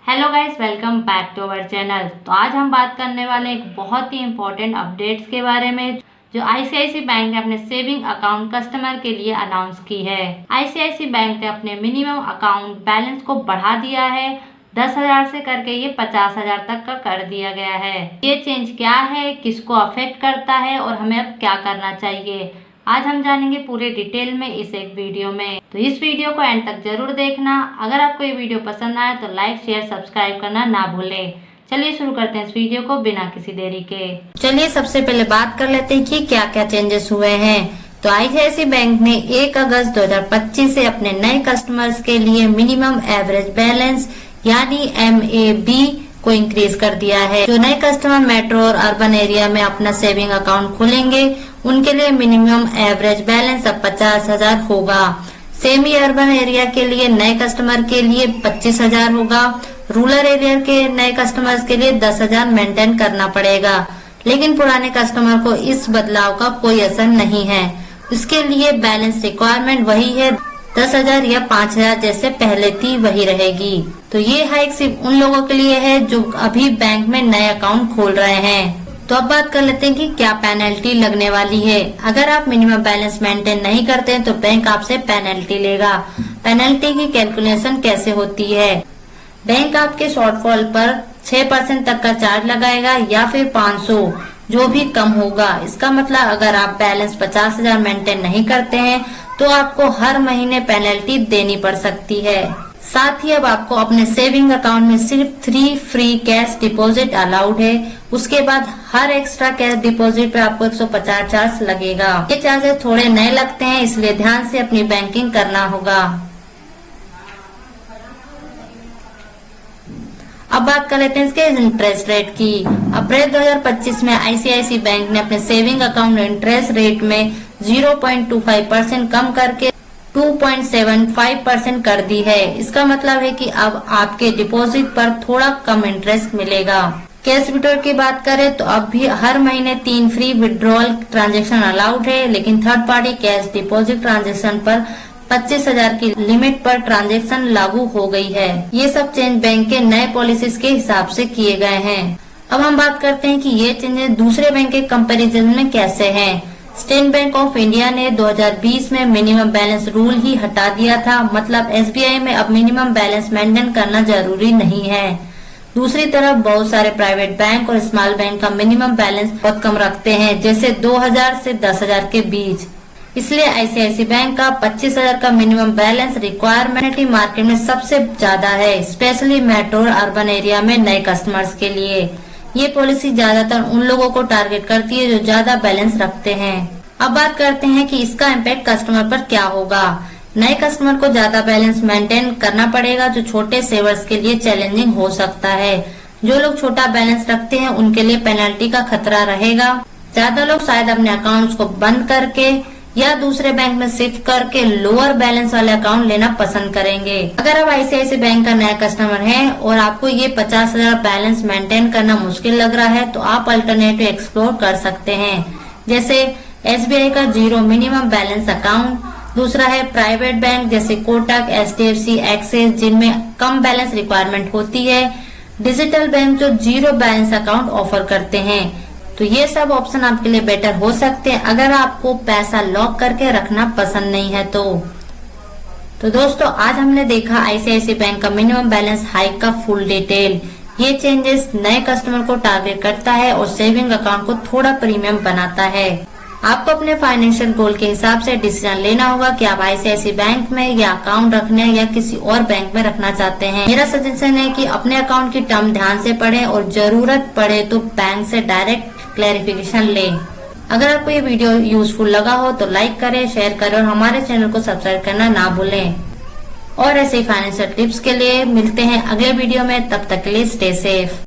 Hello guys, welcome back to our channel. तो आज हम बात करने वाले एक बहुत ही इम्पोर्टेंट अपडेट्स के बारे में जो आईसीआईसी बैंक ने अपने सेविंग अकाउंट कस्टमर के लिए अनाउंस की है। आईसीआईसी बैंक ने अपने मिनिमम अकाउंट बैलेंस को बढ़ा दिया है, 10,000 से करके ये 50,000 तक का कर दिया गया है। ये चेंज क्या है, किसको अफेक्ट करता है और हमें अब क्या करना चाहिए, आज हम जानेंगे पूरे डिटेल में इस एक वीडियो में। तो इस वीडियो को एंड तक जरूर देखना। अगर आपको ये वीडियो पसंद आए तो लाइक शेयर सब्सक्राइब करना ना भूलें। चलिए शुरू करते हैं इस वीडियो को बिना किसी देरी के। चलिए सबसे पहले बात कर लेते हैं कि क्या क्या चेंजेस हुए हैं। तो आईसीआईसी बैंक ने 1 अगस्त 2025 से अपने नए कस्टमर्स के लिए मिनिमम एवरेज बैलेंस यानी MAB को इंक्रीज कर दिया है। जो नए कस्टमर मेट्रो और अर्बन एरिया में अपना सेविंग अकाउंट खोलेंगे उनके लिए मिनिमम एवरेज बैलेंस अब 50,000 होगा। सेमी अर्बन एरिया के लिए नए कस्टमर के लिए 25,000 होगा। रूरल एरिया के नए कस्टमर्स के लिए 10,000 मेंटेन करना पड़ेगा, लेकिन पुराने कस्टमर को इस बदलाव का कोई असर नहीं है। इसके लिए बैलेंस रिक्वायरमेंट वही है, 10,000 या 5,000 जैसे पहले थी वही रहेगी। तो ये हाइक सिर्फ उन लोगों के लिए है जो अभी बैंक में नए अकाउंट खोल रहे हैं। तो अब बात कर लेते हैं कि क्या पेनल्टी लगने वाली है। अगर आप मिनिमम बैलेंस मेंटेन नहीं करते हैं तो बैंक आपसे पेनल्टी लेगा। पेनल्टी की कैलकुलेशन कैसे होती है, बैंक आपके शॉर्टफॉल पर 6% तक का चार्ज लगाएगा या फिर 500 जो भी कम होगा। इसका मतलब अगर आप बैलेंस 50,000 मेंटेन नहीं करते हैं तो आपको हर महीने पेनल्टी देनी पड़ सकती है। साथ ही अब आपको अपने सेविंग अकाउंट में सिर्फ 3 फ्री कैश डिपॉजिट अलाउड है। उसके बाद हर एक्स्ट्रा कैश डिपॉजिट पे आपको 150 चार्ज लगेगा। ये चार्जेस थोड़े नए लगते हैं, इसलिए ध्यान से अपनी बैंकिंग करना होगा। अब बात कर लेते हैं इसके इंटरेस्ट रेट की। अप्रैल 2025 में आईसीआईसी बैंक ने अपने सेविंग अकाउंट इंटरेस्ट रेट में 0.25% कम करके 2.75% कर दी है। इसका मतलब है कि अब आपके डिपॉजिट पर थोड़ा कम इंटरेस्ट मिलेगा। कैश विड्रॉल की बात करें तो अब भी हर महीने 3 फ्री विड्रॉल ट्रांजैक्शन अलाउड है, लेकिन third party cash deposit transaction पर 25,000 की लिमिट पर ट्रांजैक्शन लागू हो गई है। ये सब चेंज बैंक के नए पॉलिसीज के हिसाब से किए गए हैं। अब हम बात करते हैं कि ये चेंजेस दूसरे बैंक के कंपैरिजन में कैसे हैं। स्टेट बैंक ऑफ इंडिया ने 2020 में मिनिमम बैलेंस रूल ही हटा दिया था, मतलब SBI में अब मिनिमम बैलेंस मेंटेन करना जरूरी नहीं है। दूसरी तरफ बहुत सारे प्राइवेट बैंक और स्मॉल बैंक का मिनिमम बैलेंस बहुत कम रखते हैं, जैसे 2,000 से 10,000 के बीच। इसलिए आईसीआईसी बैंक का 25,000 का मिनिमम बैलेंस रिक्वायरमेंट मार्केट में सबसे ज्यादा है, स्पेशली मेट्रो और अर्बन एरिया में नए कस्टमर्स के लिए। ये पॉलिसी ज्यादातर उन लोगों को टारगेट करती है जो ज्यादा बैलेंस रखते हैं। अब बात करते हैं कि इसका इम्पैक्ट कस्टमर पर क्या होगा। नए कस्टमर को ज्यादा बैलेंस मेंटेन करना पड़ेगा, जो छोटे सेवर्स के लिए चैलेंजिंग हो सकता है। जो लोग छोटा बैलेंस रखते हैं उनके लिए पेनल्टी का खतरा रहेगा। ज्यादा लोग शायद अपने अकाउंट्स को बंद करके या दूसरे बैंक में शिफ्ट करके लोअर बैलेंस वाले अकाउंट लेना पसंद करेंगे। अगर आप आईसीआईसी बैंक का नया कस्टमर हैं और आपको ये 50,000 बैलेंस मेंटेन करना मुश्किल लग रहा है तो आप अल्टरनेटिव एक्सप्लोर कर सकते हैं, जैसे SBI का 0 मिनिमम बैलेंस अकाउंट। दूसरा है प्राइवेट बैंक जैसे कोटक, HDFC, एक्सिस जिनमें कम बैलेंस रिक्वायरमेंट होती है। डिजिटल बैंक जो 0 बैलेंस अकाउंट ऑफर करते हैं। तो ये सब ऑप्शन आपके लिए बेटर हो सकते हैं अगर आपको पैसा लॉक करके रखना पसंद नहीं है तो दोस्तों आज हमने देखा आईसीआईसी बैंक का मिनिमम बैलेंस हाइक का फुल डिटेल। ये चेंजेस नए कस्टमर को टारगेट करता है और सेविंग अकाउंट को थोड़ा प्रीमियम बनाता है। आपको अपने फाइनेंशियल गोल के हिसाब से डिसीजन लेना होगा कि आप आईसीआईसी बैंक में या अकाउंट रखने या किसी और बैंक में रखना चाहते हैं। मेरा सजेशन है कि अपने अकाउंट की टर्म ध्यान से पढ़ें और जरूरत पड़े तो बैंक से डायरेक्ट क्लैरिफिकेशन लें। अगर आपको ये वीडियो यूजफुल लगा हो तो लाइक करें, शेयर करें और हमारे चैनल को सब्सक्राइब करना ना भूलें। और ऐसे ही फाइनेंशियल टिप्स के लिए मिलते हैं अगले वीडियो में, तब तक के लिए स्टे सेफ।